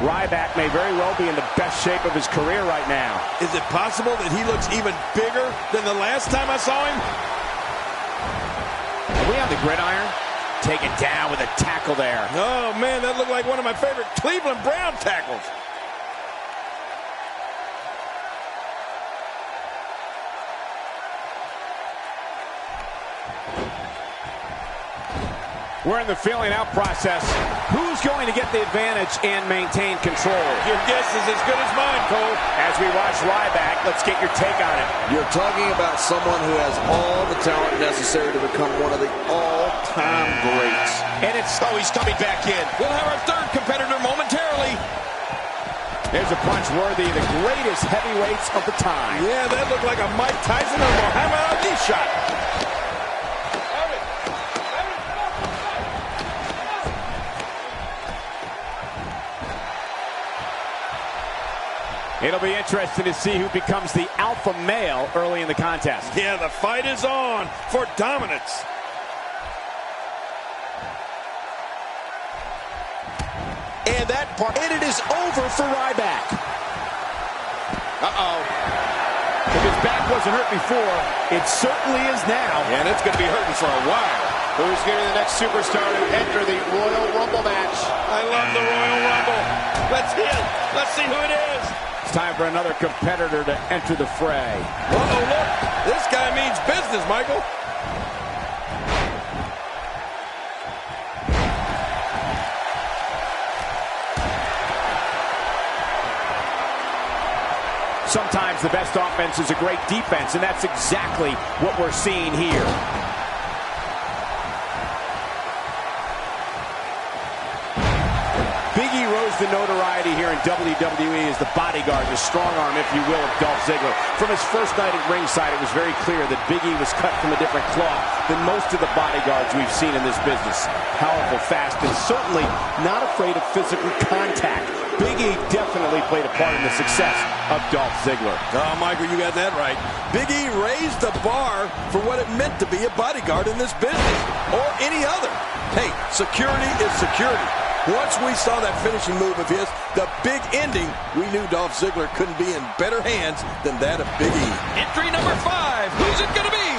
Ryback may very well be in the best shape of his career right now. Is it possible that he looks even bigger than the last time I saw him? Are we on the gridiron? Taken down with a tackle there. Oh, man, that looked like one of my favorite Cleveland Brown tackles. We're in the feeling out process. Who's going to get the advantage and maintain control? Your guess is as good as mine, Cole. As we watch Ryback, let's get your take on it. You're talking about someone who has all the talent necessary to become one of the all-time greats. And it's... Oh, he's coming back in. We'll have our third competitor momentarily. There's a punch worthy of the greatest heavyweights of the time. Yeah, that looked like a Mike Tyson or Muhammad Ali shot. It'll be interesting to see who becomes the alpha male early in the contest. Yeah, the fight is on for dominance. And that part, and it is over for Ryback. Uh-oh. If his back wasn't hurt before, it certainly is now. And it's going to be hurting for a while. Who's going to be the next superstar to enter the Royal Rumble match? I love the Royal Rumble. Let's hit it. Let's see who it is. It's time for another competitor to enter the fray. Uh-oh, look. This guy means business, Michael. Sometimes the best offense is a great defense, and that's exactly what we're seeing here. Big E rose to notoriety here in WWE as the bodyguard, the strong arm, if you will, of Dolph Ziggler. From his first night at ringside, it was very clear that Big E was cut from a different cloth than most of the bodyguards we've seen in this business. Powerful, fast, and certainly not afraid of physical contact. Big E definitely played a part in the success of Dolph Ziggler. Oh, Michael, you got that right. Big E raised the bar for what it meant to be a bodyguard in this business, or any other. Hey, security is security. Once we saw that finishing move of his, the big ending, we knew Dolph Ziggler couldn't be in better hands than that of Big E. Entry number 5. Who's it going to be?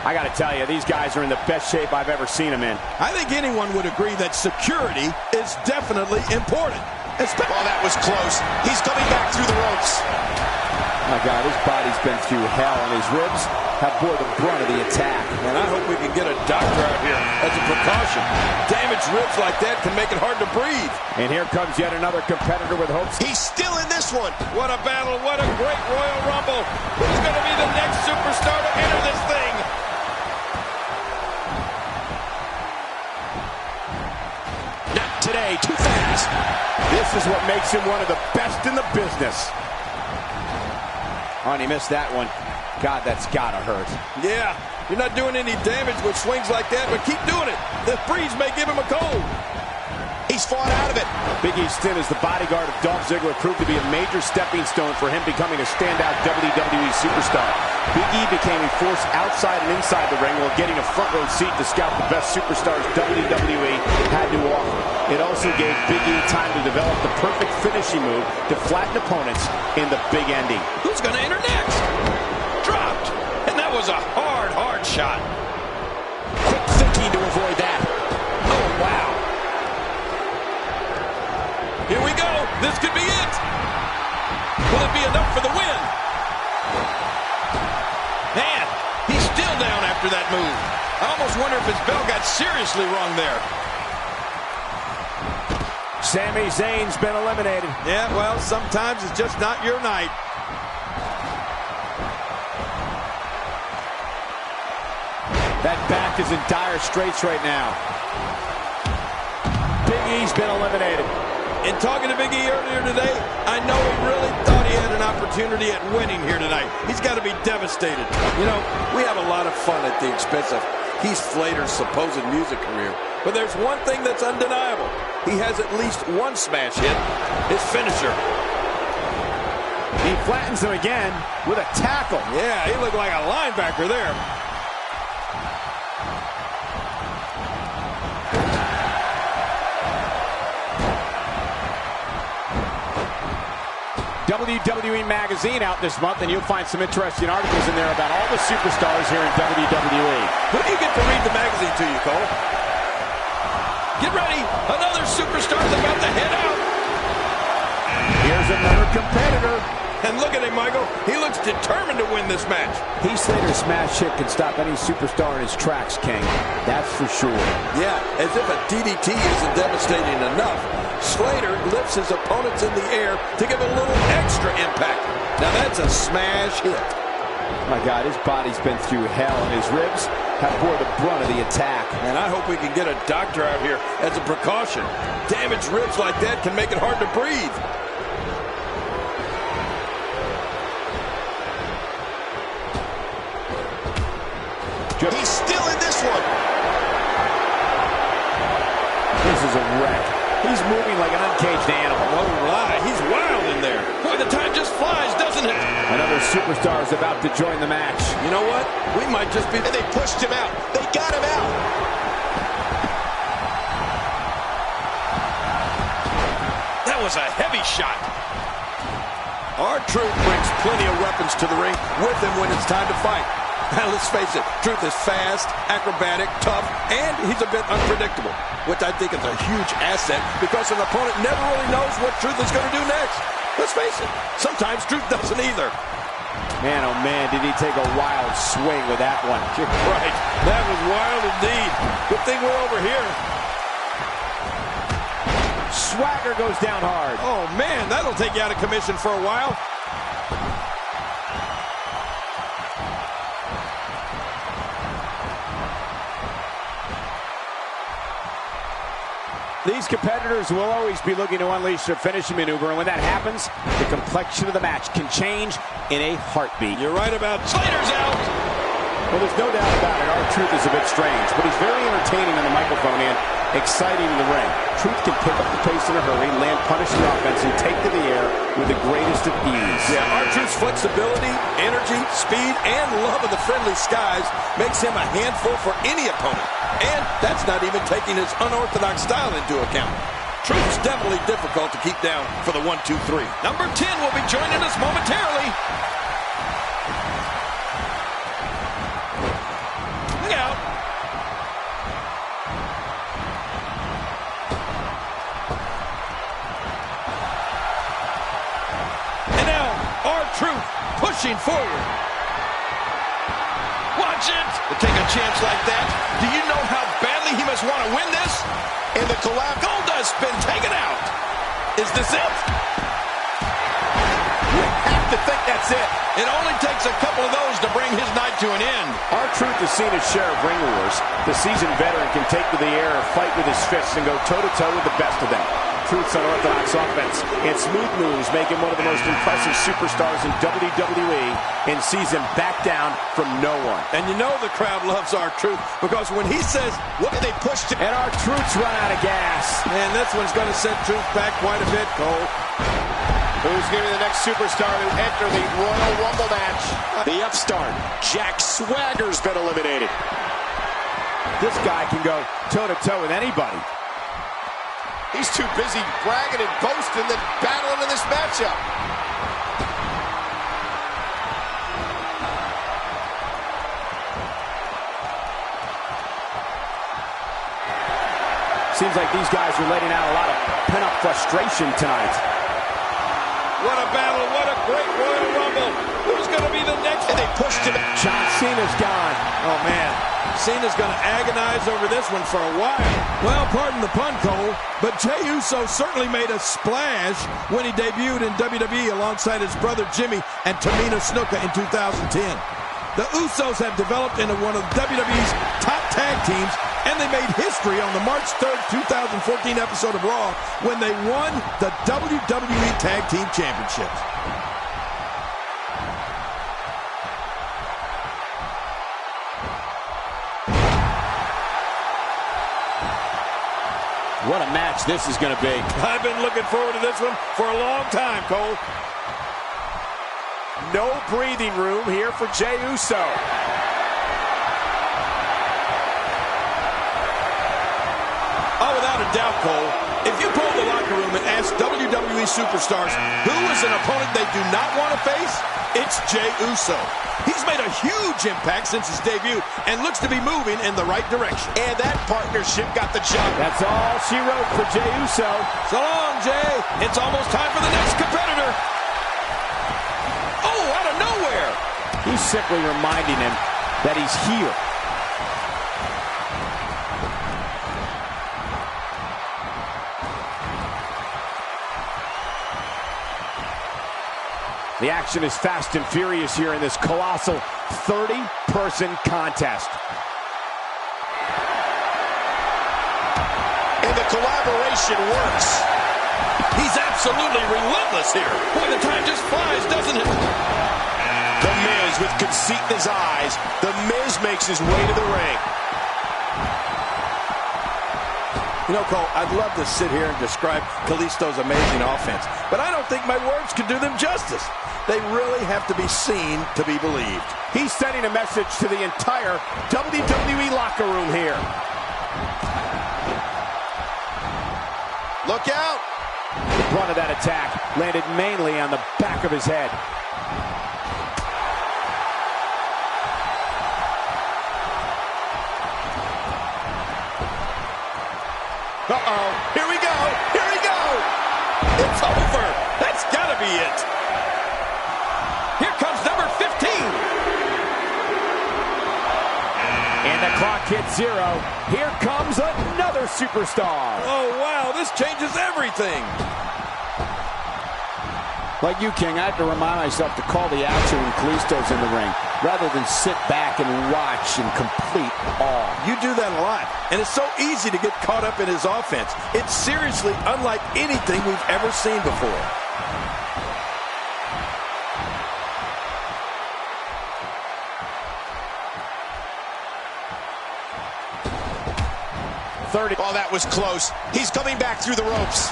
I got to tell you, these guys are in the best shape I've ever seen them in. I think anyone would agree that security is definitely important. Oh, that was close. He's coming back through the ropes. My God, his body's been through hell, and his ribs have bore the brunt of the attack. And I hope we can get a doctor out here as a precaution. Damaged ribs like that can make it hard to breathe. And here comes yet another competitor with hopes. He's still in this one. What a battle. What a great Royal Rumble. Who's going to be the next superstar to enter this thing? Not today. Too fast. This is what makes him one of the best in the business. Oh, and he missed that one. God, that's gotta hurt. Yeah, you're not doing any damage with swings like that, but keep doing it. The breeze may give him a cold. He's fought out of it. Big E's stint as the bodyguard of Dolph Ziggler proved to be a major stepping stone for him becoming a standout WWE superstar. Big E became a force outside and inside the ring while getting a front row seat to scout the best superstars WWE had to offer. It also gave Big E time to develop the perfect finishing move to flatten opponents in the big ending. Who's going to enter next? Dropped. And that was a hard, hard shot. Quick thinking to avoid that. Oh, wow. Here we go. This could be it. Will it be enough for the win? Man, he's still down after that move. I almost wonder if his bell got seriously wrong there. Sami Zayn's been eliminated. Yeah, well, sometimes it's just not your night. That back is in dire straits right now. Big E's been eliminated. In talking to Big E earlier today, I know he really thought he had an opportunity at winning here tonight. He's got to be devastated. You know, we have a lot of fun at the expense of Heath Slater's supposed music career. But there's one thing that's undeniable. He has at least one smash hit, his finisher. He flattens him again with a tackle. Yeah, he looked like a linebacker there. WWE Magazine out this month, and you'll find some interesting articles in there about all the superstars here in WWE. Who do you get to read the magazine to you, Cole? Get ready. Another superstar's about to head out. Here's another competitor. And look at him, Michael. He looks determined to win this match. Heath Slater's smash hit can stop any superstar in his tracks, King. That's for sure. Yeah, as if a DDT isn't devastating enough, Slater lifts his opponents in the air to give a little extra impact. Now that's a smash hit. My God, his body's been through hell, and his ribs have bore the brunt of the attack. And I hope we can get a doctor out here as a precaution. Damaged ribs like that can make it hard to breathe. He's still in this one. This is a wreck. He's moving like an uncaged animal. Oh, my. He's wild in there. Boy, the time just flies, doesn't it? Another superstar is about to join the match. You know what? We might just be... And they pushed him out. They got him out. That was a heavy shot. R-Truth brings plenty of weapons to the ring with him when it's time to fight. Now, let's face it, Truth is fast, acrobatic, tough, and he's a bit unpredictable, which I think is a huge asset because an opponent never really knows what Truth is going to do next. Let's face it, sometimes Truth doesn't either. Man, oh man, did he take a wild swing with that one. You're right, that was wild indeed. Good thing we're over here. Swagger goes down hard. Oh man, that'll take you out of commission for a while. These competitors will always be looking to unleash their finishing maneuver, and when that happens, the complexion of the match can change in a heartbeat. You're right about Slater's out. Well, there's no doubt about it. R-Truth is a bit strange, but he's very entertaining on the microphone and exciting in the ring. Truth can pick up the pace in a hurry, land punishing offense, and take to the air with the greatest of ease. Yeah, R-Truth's flexibility, energy, speed, and love of the friendly skies makes him a handful for any opponent. And that's not even taking his unorthodox style into account. Truth's definitely difficult to keep down for the 1-2-3. Number 10 will be joining us momentarily. Look out. And now, R-Truth pushing forward. Watch it! To take a chance like that, do you know how badly he must want to win this? And the collapse. Goldust's been taken out. Is this it? You have to think that's it. It only takes a couple of those to bring his night to an end. R-Truth has seen his share of ring wars. The seasoned veteran can take to the air, fight with his fists, and go toe-to-toe with the best of them. Truth's unorthodox offense and smooth moves make him one of the most impressive superstars in WWE and sees him back down from no one. And you know the crowd loves R-Truth because when he says, What did they push him? And R-Truth's run out of gas. man, this one's going to set Truth back quite a bit, Cole. Who's going to be the next superstar to enter the Royal Rumble match? The upstart, Jack Swagger's been eliminated. This guy can go toe-to-toe with anybody. He's too busy bragging and boasting than battling in this matchup. Seems like these guys are letting out a lot of pent-up frustration tonight. What a battle. What a great Royal Rumble. Who's going to be the next? And they pushed him. John Cena's gone. Oh, man. Cena's going to agonize over this one for a while. Well, pardon the pun, Cole, but Jey Uso certainly made a splash when he debuted in WWE alongside his brother Jimmy and Tamina Snuka in 2010. The Usos have developed into one of WWE's top tag teams, and they made history on the March 3rd, 2014 episode of Raw when they won the WWE Tag Team Championships. What a match this is going to be. I've been looking forward to this one for a long time, Cole. no breathing room here for Jey Uso. Oh, without a doubt, Cole, if you poll the locker room and ask WWE superstars who is an opponent they do not want to face, it's Jey Uso. He's made a huge impact since his debut and looks to be moving in the right direction. And that partnership got the job. That's all she wrote for Jey Uso. So long, Jey. It's almost time for the next competitor. Oh, out of nowhere. He's simply reminding him that he's here. The action is fast and furious here in this colossal 30-person contest. And the collaboration works. He's absolutely relentless here. Boy, the time just flies, doesn't it? The Miz with conceit in his eyes. The Miz makes his way to the ring. You know, Cole, I'd love to sit here and describe Kalisto's amazing offense, but I don't think my words could do them justice. They really have to be seen to be believed. He's sending a message to the entire WWE locker room here. Look out! The brunt of that attack landed mainly on the back of his head. Uh-oh. Here we go. Here we go. It's over. That's got to be it. Here comes number 15. And the clock hits 0. Here comes another superstar. Oh, wow. This changes everything. Like you, King, I have to remind myself to call the action when Kalisto's in the ring, rather than sit back and watch in complete awe. You do that a lot, and it's so easy to get caught up in his offense. It's seriously unlike anything we've ever seen before. Oh, that was close. He's coming back through the ropes.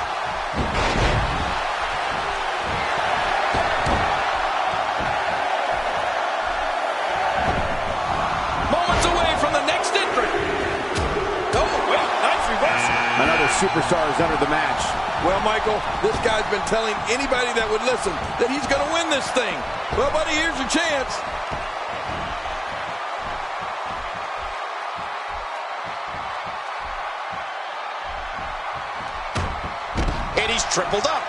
Another superstar has entered the match. Well, Michael, this guy's been telling anybody that would listen that he's going to win this thing. Well, buddy, here's your chance. And he's tripled up.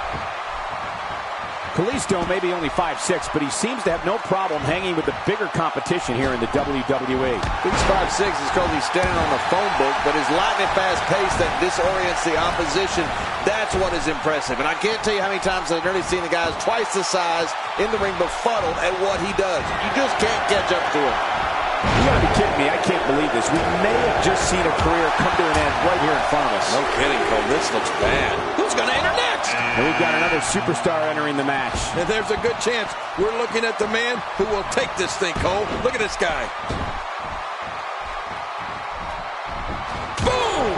Kalisto may be only 5'6", but he seems to have no problem hanging with the bigger competition here in the WWE. He's 5'6", is because he's standing on the phone book, but his lightning fast pace that disorients the opposition, that's what is impressive. And I can't tell you how many times I've nearly seen the guys twice the size in the ring befuddled at what he does. You just can't catch up to him. You gotta be kidding me. I can't believe this. We may have just seen a career come to an end right here in front of us. No kidding, Cole. This looks bad. Who's going to enter next? And we've got another superstar entering the match. And there's a good chance we're looking at the man who will take this thing, Cole. Look at this guy. Boom!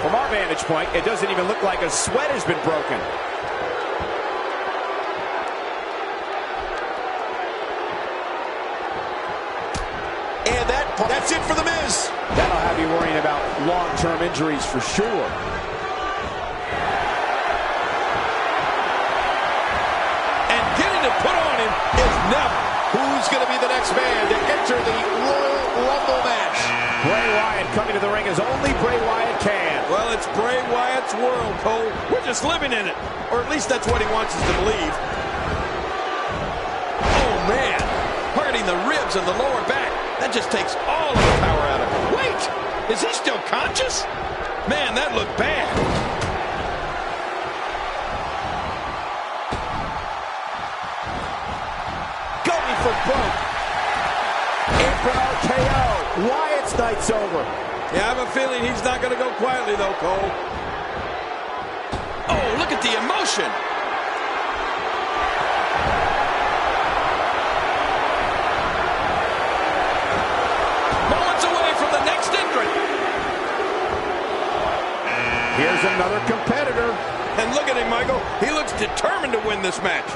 From our vantage point, it doesn't even look like a sweat has been broken. And that's it for the Miz. That'll have you worrying about long-term injuries for sure. And getting it put on him is never. Who's going to be the next man to enter the Royal Rumble match? Bray Wyatt coming to the ring as only Bray Wyatt can. Well, it's Bray Wyatt's world, Cole. We're just living in it. Or at least that's what he wants us to believe. Oh, man. Hurting the ribs and the lower back. That just takes all of the power out of him. Wait! Is he still conscious? Man, that looked bad. Going for broke. Apron RKO. Wyatt's night's over. Yeah, I have a feeling he's not going to go quietly, though, Cole. Oh, look at the emotion. Moments away from the next entrant. this match.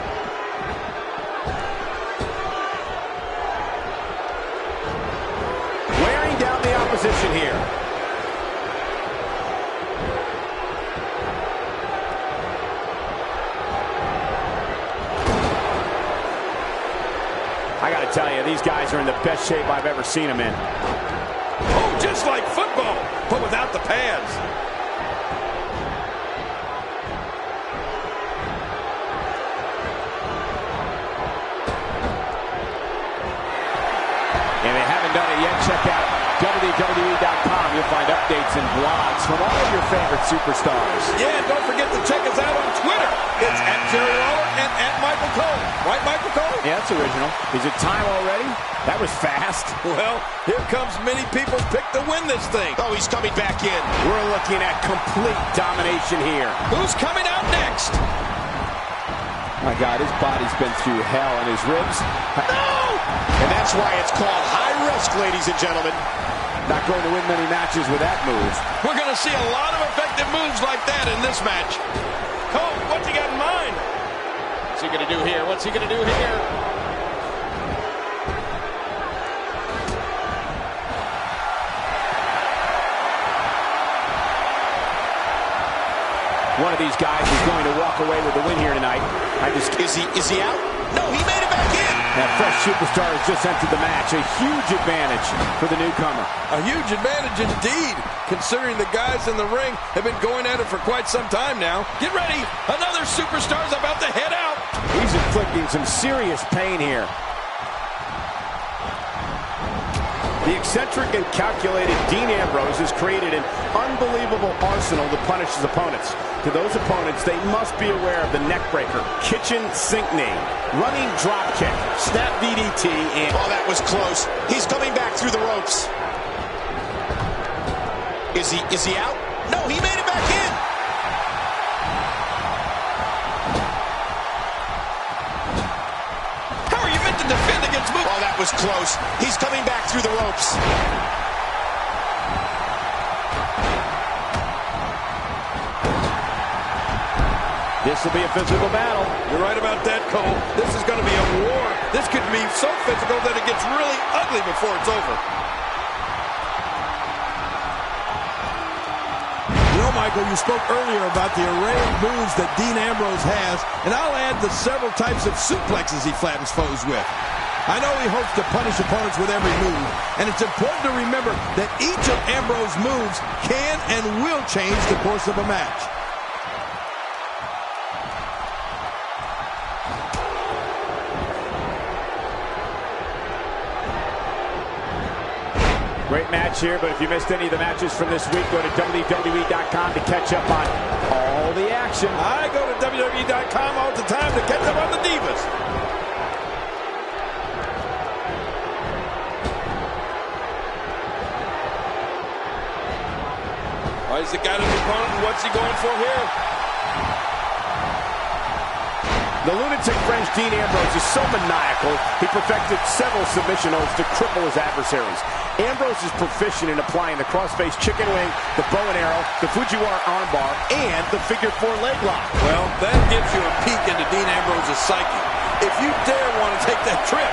Wearing down the opposition here. I got to tell you, these guys are in the best shape I've ever seen them in. Oh, just like football, but without the pads. And they haven't done it yet, check out WWE.com. You'll find updates and blogs from all of your favorite superstars. Yeah, and don't forget to check us out on Twitter. It's @JerryLawler and @Michael Cole. Right, Michael Cole? Yeah, that's original. Is it time already? That was fast. Well, here comes many people's pick to win this thing. Oh, he's coming back in. We're looking at complete domination here. Who's coming out next? My God, his body's been through hell, and his ribs. No! And that's why it's called high risk, ladies and gentlemen. Not going to win many matches with that move. We're going to see a lot of effective moves like that in this match. Cole, what's he got in mind? What's he going to do here? What's he going to do here? One of these guys is going to walk away with the win here tonight. Is he out? No, he made it back in. That fresh superstar has just entered the match. A huge advantage for the newcomer. A huge advantage indeed, considering the guys in the ring have been going at it for quite some time now. Get ready. Another superstar's about to head out. He's inflicting some serious pain here. The eccentric and calculated Dean Ambrose has created an unbelievable arsenal to punish his opponents. To those opponents, they must be aware of the neckbreaker, kitchen sink knee, running drop kick, snap DDT, and... Oh, that was close. He's coming back through the ropes. Is he out? No, he made it back in. How are you meant to defend against moves? Oh, that was close. He's coming back through the ropes. This will be a physical battle. You're right about that, Cole. This is going to be a war. This could be so physical that it gets really ugly before it's over. You know, Michael, you spoke earlier about the array of moves that Dean Ambrose has, and I'll add the several types of suplexes he flattens foes with. I know he hopes to punish opponents with every move, and it's important to remember that each of Ambrose's moves can and will change the course of a match. Great match here, but if you missed any of the matches from this week, go to WWE.com to catch up on all the action. I go to WWE.com all the time to catch up on the Divas. All right, he's got his opponent, and what's he going for here? The lunatic French Dean Ambrose is so maniacal, he perfected several submission holds to cripple his adversaries. Ambrose is proficient in applying the crossface chicken wing, the bow and arrow, the Fujiwara armbar, and the figure 4 leg lock. Well, that gives you a peek into Dean Ambrose's psyche. If you dare want to take that trip,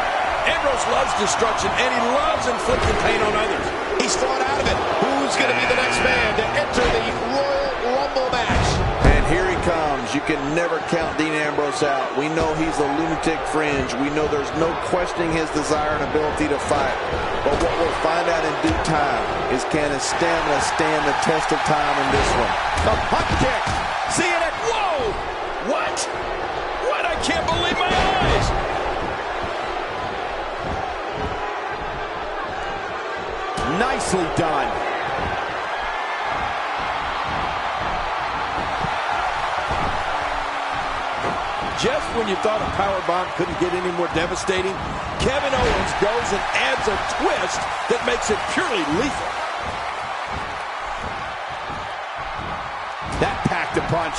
Ambrose loves destruction, and he loves inflicting pain on others. He's fought out of it. Who's going to be the next man to enter the Royal Rumble match? And here he comes. You can never count Dean Ambrose out. We know he's a lunatic fringe. We know there's no questioning his desire and ability to fight. But what we'll find out in due time is, can his stamina stand the test of time in this one? A punt kick. See it. Whoa! What? What? I can't believe my eyes. Nicely done. Just when you thought a powerbomb couldn't get any more devastating, Kevin Owens goes and adds a twist that makes it purely lethal. That packed a punch.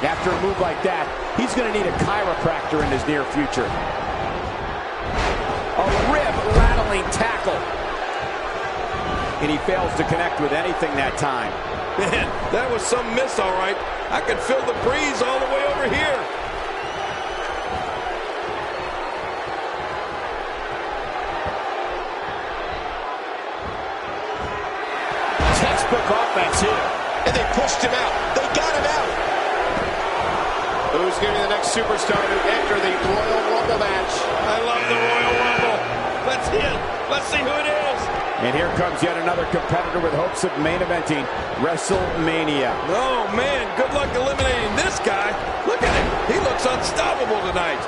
After a move like that, he's going to need a chiropractor in his near future. A rib-rattling tackle. And he fails to connect with anything that time. Man, that was some miss, all right. I could feel the breeze all the way over here. Textbook offense here. And they pushed him out. They got him out. Who's going to be the next superstar to enter the Royal Rumble match? I love the Royal Rumble. Let's hit. Let's see who it is. And here comes yet another competitor with hopes of main eventing WrestleMania. Oh, man, good luck eliminating this guy. Look at him. He looks unstoppable tonight.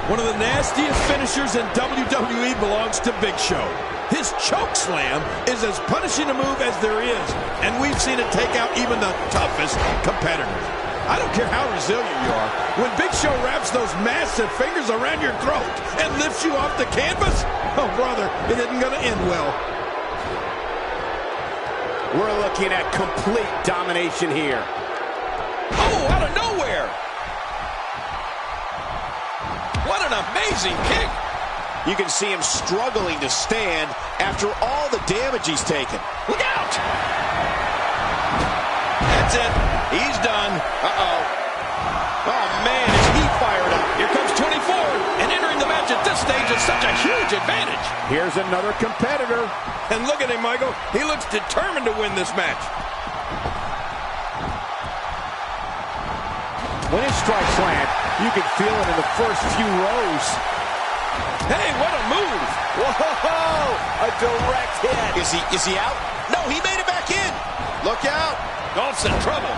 One of the nastiest finishers in WWE belongs to Big Show. His choke slam is as punishing a move as there is, and we've seen it take out even the toughest competitors. I don't care how resilient you are. When Big Show wraps those massive fingers around your throat and lifts you off the canvas, oh, brother, it isn't going to end well. We're looking at complete domination here. Oh, out of nowhere. What an amazing kick. You can see him struggling to stand after all the damage he's taken. Look out! That's it. He's done. Uh-oh. Oh, man, is he fired up. Here comes 24, and entering the match at this stage is such a huge advantage. Here's another competitor. And look at him, Michael. He looks determined to win this match. When his strikes land, you can feel it in the first few rows. Hey, what a move. Whoa! A direct hit. Is he out? No, he made it back in. Look out. Dolph's in trouble.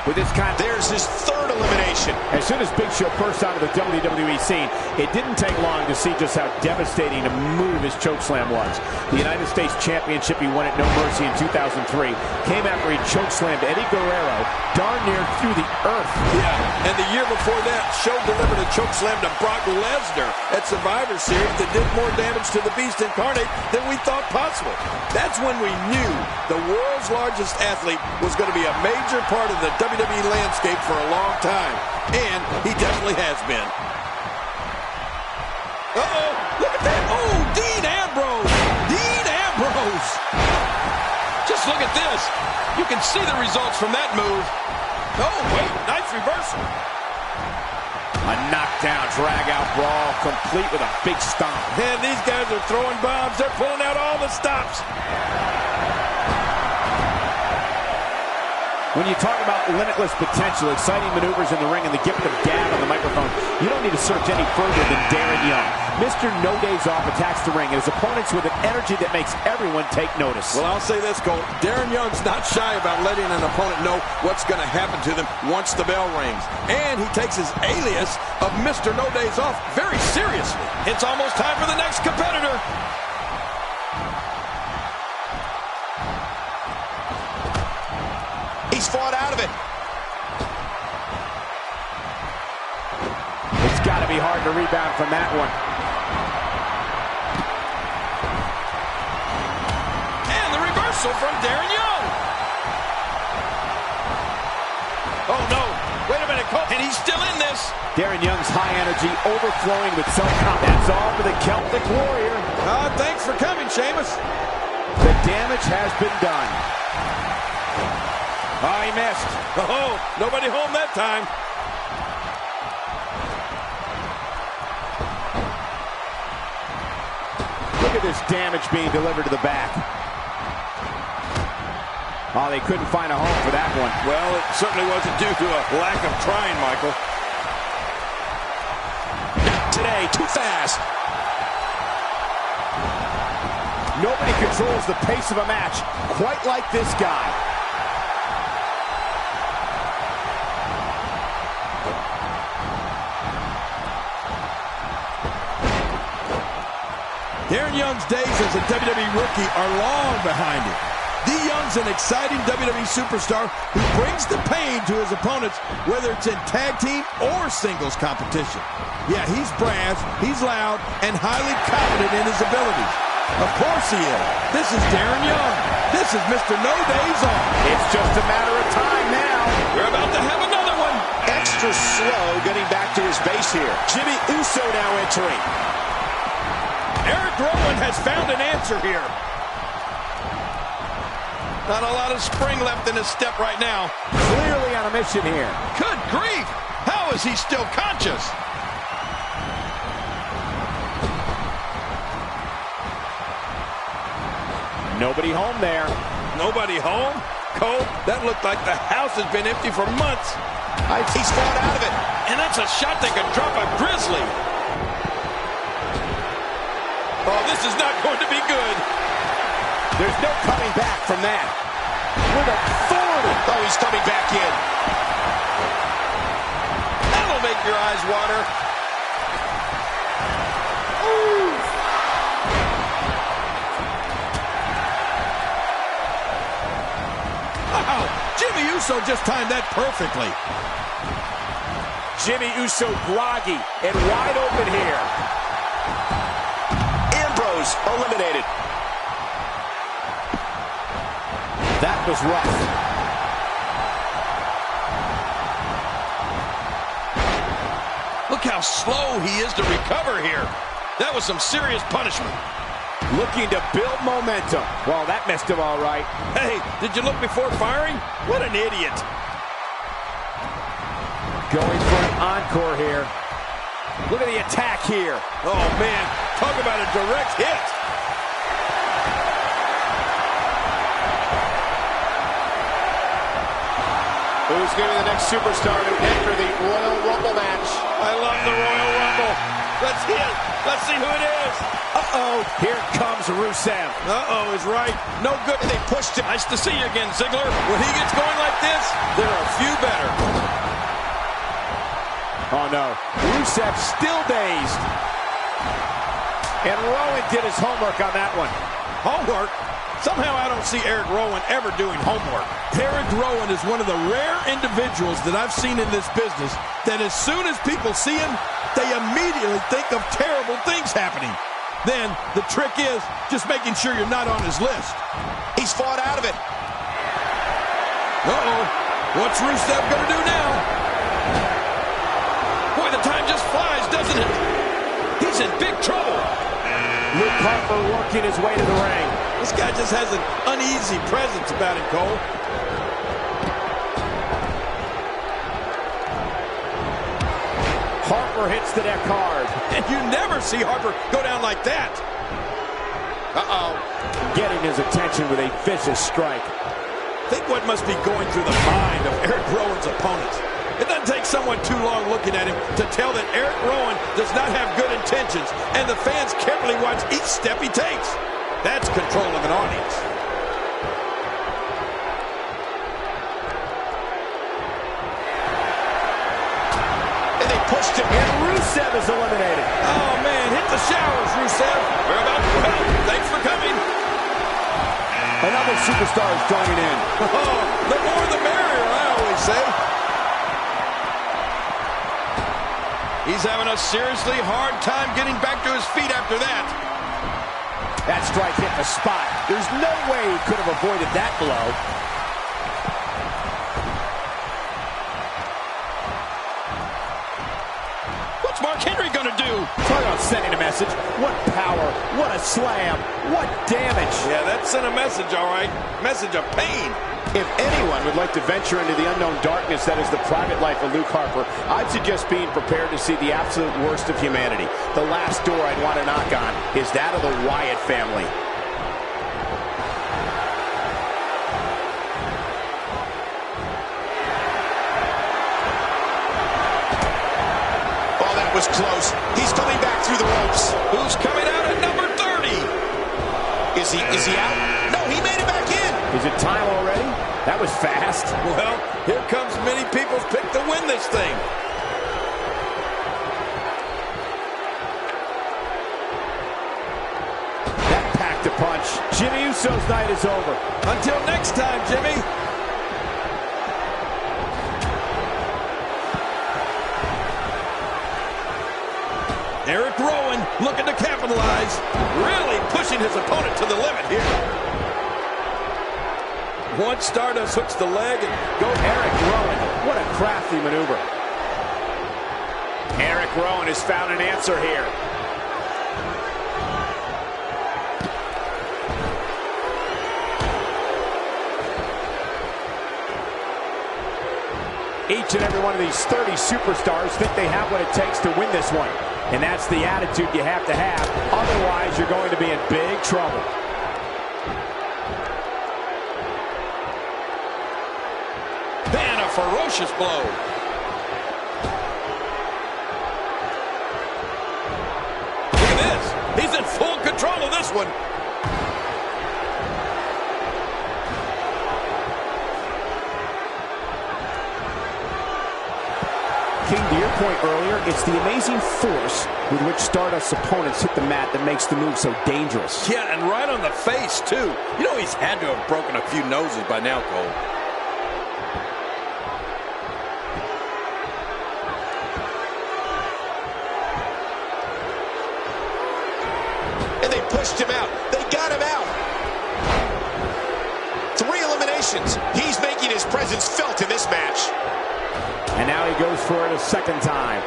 With this kind of... There's his third elimination. As soon as Big Show burst onto the WWE scene, it didn't take long to see just how devastating a move his chokeslam was. The United States Championship he won at No Mercy in 2003 came after he chokeslammed Eddie Guerrero darn near through the earth. Yeah, and the year before that, Show delivered a chokeslam to Brock Lesnar at Survivor Series that did more damage to the Beast Incarnate than we thought possible. That's when we knew the world's largest athlete was going to be a major part of the WWE landscape for a long time. And he definitely has been. Uh-oh, look at that. Oh, Dean Ambrose. Dean Ambrose. Just look at this. You can see the results from that move. Oh, wait, nice reversal. A knockdown, drag-out brawl, complete with a big stomp. Man, these guys are throwing bombs. They're pulling out all the stops. When you talk about limitless potential, exciting maneuvers in the ring, and the gift of gab on the microphone, you don't need to search any further than Darren Young. Mr. No Days Off attacks the ring and his opponents with an energy that makes everyone take notice. Well, I'll say this, Cole. Darren Young's not shy about letting an opponent know what's going to happen to them once the bell rings. And he takes his alias of Mr. No Days Off very seriously. It's almost time for the next competitor. He's fought out of it. It's got to be hard to rebound from that one. And the reversal from Darren Young. Oh, no. Wait a minute, Cole. And he's still in this. Darren Young's high energy overflowing with self-confidence. That's all for the Celtic Warrior. Thanks for coming, Sheamus. The damage has been done. Oh, he missed. Oh, nobody home that time. Look at this damage being delivered to the back. Oh, they couldn't find a home for that one. Well, it certainly wasn't due to a lack of trying, Michael. Not today, too fast. Nobody controls the pace of a match quite like this guy. Darren Young's days as a WWE rookie are long behind him. D. Young's an exciting WWE superstar who brings the pain to his opponents, whether it's in tag team or singles competition. Yeah, he's brash, he's loud, and highly confident in his abilities. Of course he is. This is Darren Young. This is Mr. No Days Off. It's just a matter of time now. We're about to have another one. Extra slow getting back to his base here. Jimmy Uso now entering. Eric Rowan has found an answer here. Not a lot of spring left in his step right now. Clearly on a mission here. Good grief! How is he still conscious? Nobody home there. Nobody home? Cole, that looked like the house has been empty for months. He's fallen out of it. And that's a shot that could drop a grizzly. Oh, this is not going to be good. There's no coming back from that. With authority. Oh, he's coming back in. That'll make your eyes water. Ooh. Wow, Jimmy Uso just timed that perfectly. Jimmy Uso groggy and wide open here. Ambrose eliminated. That was rough. Look how slow he is to recover here. That was some serious punishment. Looking to build momentum. Well, that messed him all right. Hey, did you look before firing? What an idiot. Going for an encore here. Look at the attack here. Oh, man. Talk about a direct hit. Who's going to be the next superstar to enter the Royal Rumble match? I love the Royal Rumble. Let's see it. Let's see who it is. Uh-oh. Here comes Rusev. Uh-oh is right. No good. They pushed him. Nice to see you again, Ziggler. When he gets going like this, there are a few better. Oh, no. Rusev still dazed. And Rowan did his homework on that one. Homework? Somehow I don't see Eric Rowan ever doing homework. Eric Rowan is one of the rare individuals that I've seen in this business that as soon as people see him, they immediately think of terrible things happening. Then the trick is just making sure you're not on his list. He's fought out of it. Uh-oh. What's Rusev going to do now? Boy, the time just flies, doesn't it? He's in big trouble. Luke Harper working his way to the ring. This guy just has an uneasy presence about him, Cole. Harper hits the deck hard. And you never see Harper go down like that. Uh-oh. Getting his attention with a vicious strike. Think what must be going through the mind of Eric Rowan's opponents. It doesn't take someone too long looking at him to tell that Eric Rowan does not have good intentions, and the fans carefully watch each step he takes. That's control of an audience. And they pushed him. And Rusev is eliminated. Oh, man, hit the showers, Rusev. We're about to help. Thanks for coming. Another superstar is joining in. Oh, the more the merrier, I always say. He's having a seriously hard time getting back to his feet after that. That strike hit the spot. There's no way he could have avoided that blow. What's Mark Henry going to do? Talk about sending a message. What power. What a slam. What damage. Yeah, that sent a message, all right. Message of pain. If anyone would like to venture into the unknown darkness that is the private life of Luke Harper, I'd suggest being prepared to see the absolute worst of humanity. The last door I'd want to knock on is that of the Wyatt family. Oh, that was close. He's coming back through the ropes. Who's coming out at number 30? Is he out? No, he made it back in. Is it time already? That was fast. Well, here comes many people's pick to win this thing. That packed a punch. Jimmy Uso's night is over. Until next time, Jimmy. Eric Rowan looking to capitalize. Really pushing his opponent to the limit here. Once Stardust hooks the leg and Go Eric Rowan. What a crafty maneuver. Eric Rowan has found an answer here. Each and every one of these 30 superstars think they have what it takes to win this one. And that's the attitude you have to have. Otherwise, you're going to be in big trouble. Man, a ferocious blow. Look at this. He's in full control of this one. King, to your point earlier, it's the amazing force with which Stardust's opponents hit the mat that makes the move so dangerous. Yeah, and right on the face, too. You know he's had to have broken a few noses by now, Cole. And they pushed him out. They got him out. 3 eliminations. He's making his presence felt in this match. And now he goes for it a second time.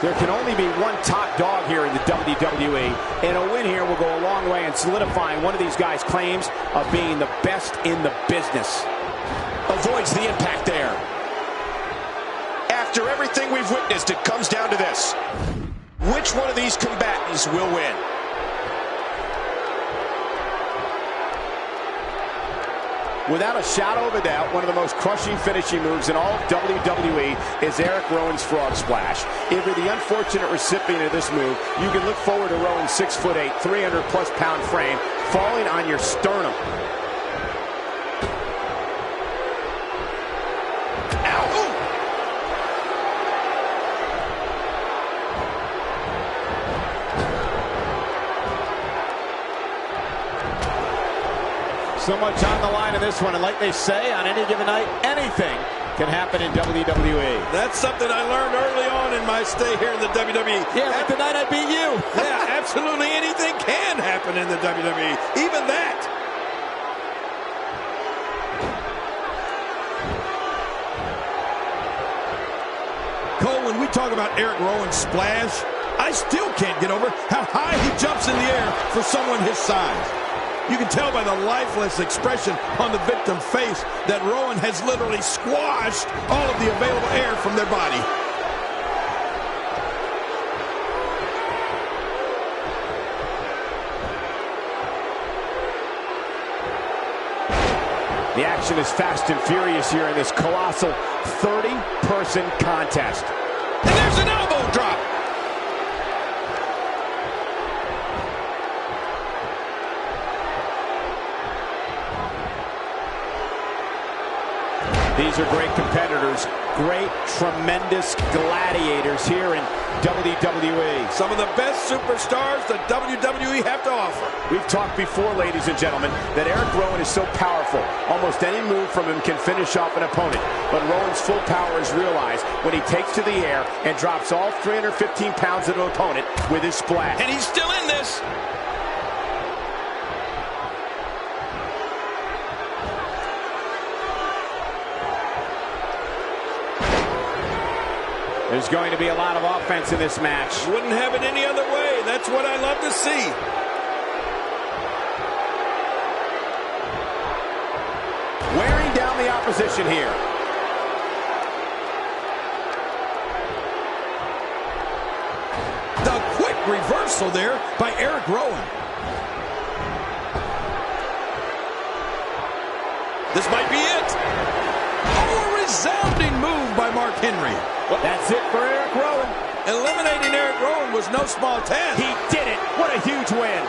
There can only be one top dog here in the WWE, and a win here will go a long way in solidifying one of these guys' claims of being the best in the business. Avoids the impact there. After everything we've witnessed, it comes down to this. Which one of these combatants will win? Without a shadow of a doubt, one of the most crushing finishing moves in all of WWE is Eric Rowan's Frog Splash. If you're the unfortunate recipient of this move, you can look forward to Rowan's 6'8", 300-plus pound frame falling on your sternum. So much on the line in this one, and like they say, on any given night, anything can happen in WWE. That's something I learned early on in my stay here in the WWE. Yeah, like the night I beat you. Yeah, absolutely anything can happen in the WWE, even that. Cole, when we talk about Eric Rowan's splash, I still can't get over how high he jumps in the air for someone his size. You can tell by the lifeless expression on the victim's face that Rowan has literally squashed all of the available air from their body. The action is fast and furious here in this colossal 30-person contest. And there's an elbow drop. These are great competitors, great, tremendous gladiators here in WWE. Some of the best superstars that WWE have to offer. We've talked before, ladies and gentlemen, that Eric Rowan is so powerful. Almost any move from him can finish off an opponent. But Rowan's full power is realized when he takes to the air and drops all 315 pounds of an opponent with his splash. And he's still in this. There's going to be a lot of offense in this match. Wouldn't have it any other way. That's what I love to see. Wearing down the opposition here. The quick reversal there by Eric Rowan. This might be it. Oh, a resounding move by Mark Henry. Well, that's it for Eric Rowan. Eliminating Eric Rowan was no small task. He did it. What a huge win.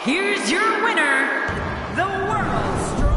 Here's your winner, the world's strongest.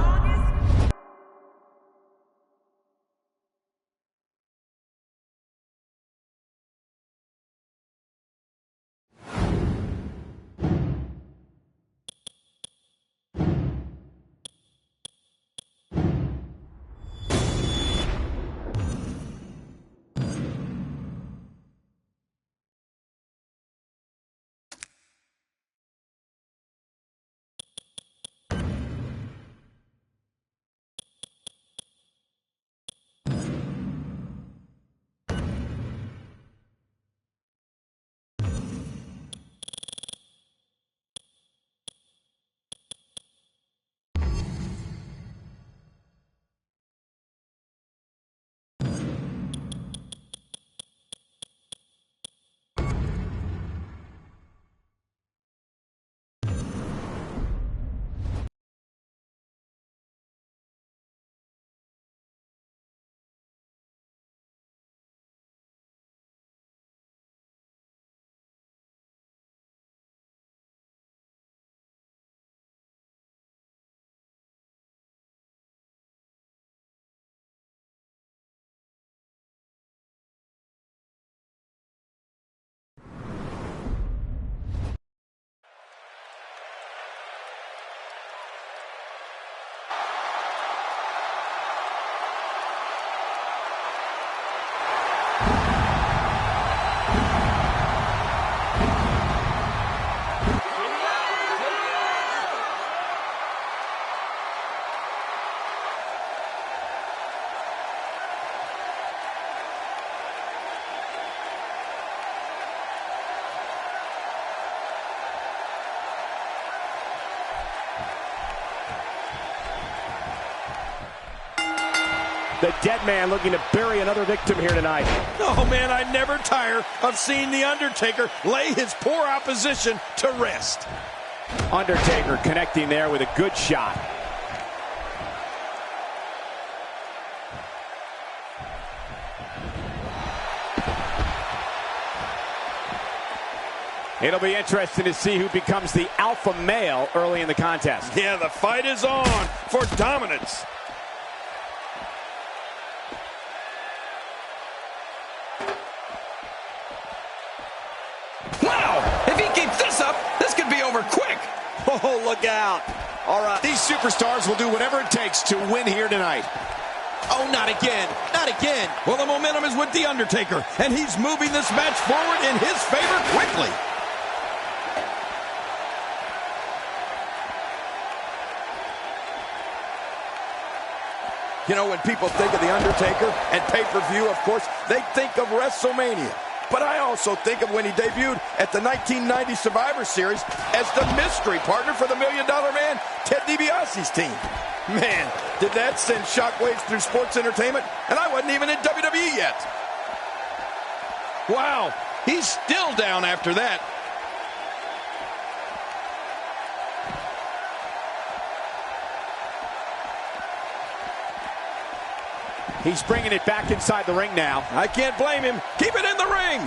The dead man looking to bury another victim here tonight. Oh, man, I never tire of seeing The Undertaker lay his poor opposition to rest. Undertaker connecting there with a good shot. It'll be interesting to see who becomes the alpha male early in the contest. Yeah, the fight is on for dominance. Wow! If he keeps this up, this could be over quick. Oh, look out. All right. These superstars will do whatever it takes to win here tonight. Oh, not again. Not again. Well, the momentum is with The Undertaker, and he's moving this match forward in his favor quickly. You know, when people think of The Undertaker and pay-per-view, of course, they think of WrestleMania. But I also think of when he debuted at the 1990 Survivor Series as the mystery partner for the $1 Million Man, Ted DiBiase's team. Man, did that send shockwaves through sports entertainment? And I wasn't even in WWE yet. Wow, he's still down after that. He's bringing it back inside the ring now. I can't blame him. Keep it in the ring.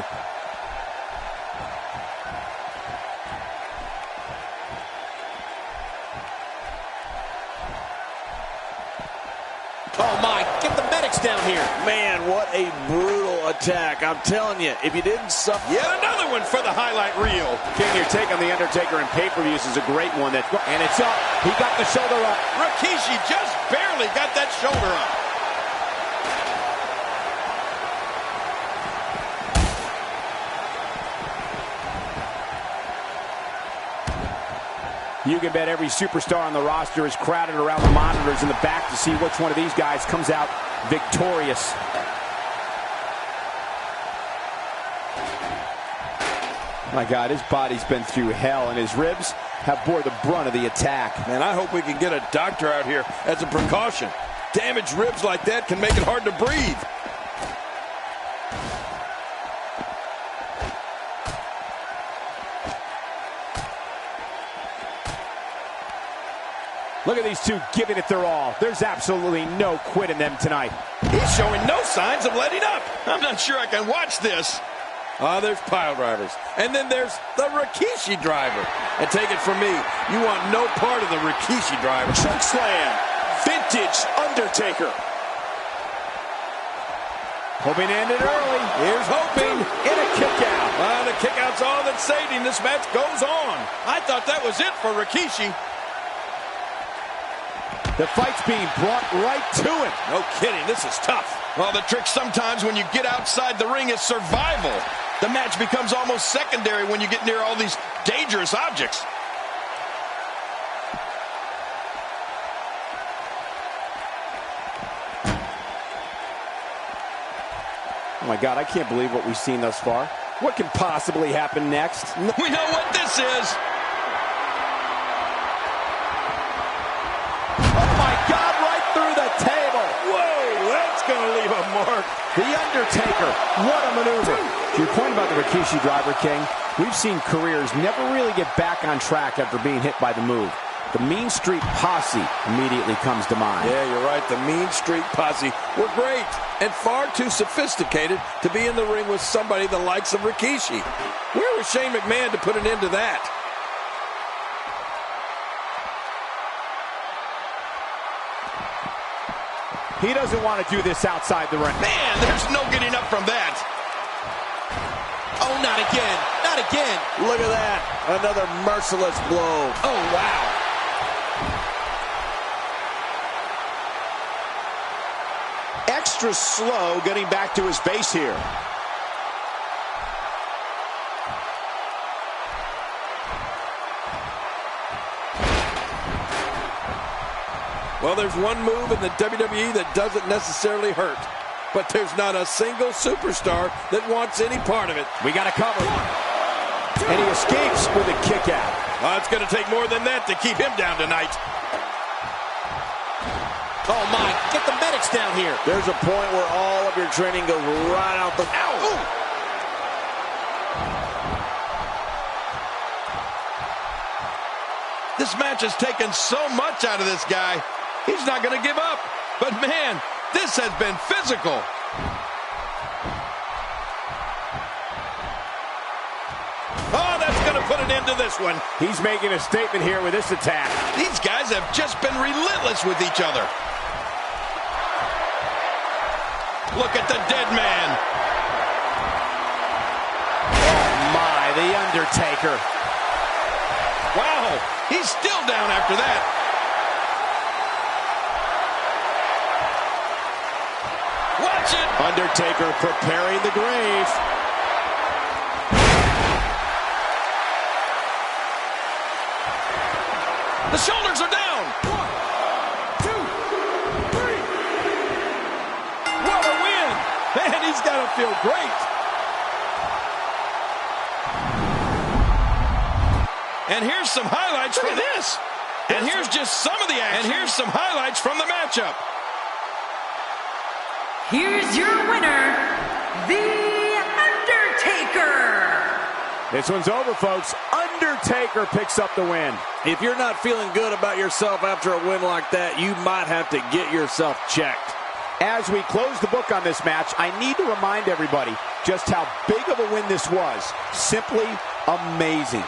Oh, my. Get the medics down here. Man, what a brutal attack. I'm telling you, if you didn't suffer... Yet another one for the highlight reel. King, your take on The Undertaker in pay-per-views is a great one. And it's up. He got the shoulder up. Rkkeshi just barely got that shoulder up. You can bet every superstar on the roster is crowded around the monitors in the back to see which one of these guys comes out victorious. My God, his body's been through hell, and his ribs have bore the brunt of the attack. Man, I hope we can get a doctor out here as a precaution. Damaged ribs like that can make it hard to breathe. Look at these two giving it their all. There's absolutely no quit in them tonight. He's showing no signs of letting up. I'm not sure I can watch this. There's pile drivers. And then there's the Rkkeshi driver. And take it from me, you want no part of the Rkkeshi driver. Choke slam. Vintage Undertaker. Hoping to end it early. Here's hoping. In a kick out. The kick out's all that's saving. This match goes on. I thought that was it for Rkkeshi. The fight's being brought right to him. No kidding, this is tough. Well, the trick sometimes when you get outside the ring is survival. The match becomes almost secondary when you get near all these dangerous objects. Oh my God, I can't believe what we've seen thus far. What can possibly happen next? We know what this is. Gonna leave a mark. The Undertaker, what a maneuver. To your point about the Rkkeshi driver, King, we've seen careers never really get back on track after being hit by the move. The Mean Street Posse immediately comes to mind. Yeah, you're right. The Mean Street Posse were great and far too sophisticated to be in the ring with somebody the likes of Rkkeshi. Where was Shane McMahon to put an end to that? He doesn't want to do this outside the ring. Man, there's no getting up from that. Oh, not again. Not again. Look at that. Another merciless blow. Oh, wow. Extra slow getting back to his base here. Well, there's one move in the WWE that doesn't necessarily hurt. But there's not a single superstar that wants any part of it. We got to cover. And he escapes with a kick out. It's going to take more than that to keep him down tonight. Oh, my get the medics down here. There's a point where all of your training goes right out the... Ow! Ooh. This match has taken so much out of this guy. He's not going to give up. But man, this has been physical. Oh, that's going to put an end to this one. He's making a statement here with this attack. These guys have just been relentless with each other. Look at the dead man. Oh my, the Undertaker. Wow, he's still down after that. Watch it. Undertaker preparing the grave. The shoulders are down. 1, 2, 3. What a win. Man, he's got to feel great. And here's some highlights from this. And here's just some of the action. And here's some highlights from the matchup. Here's your winner, The Undertaker. This one's over, folks. Undertaker picks up the win. If you're not feeling good about yourself after a win like that, you might have to get yourself checked. As we close the book on this match, I need to remind everybody just how big of a win this was. Simply amazing.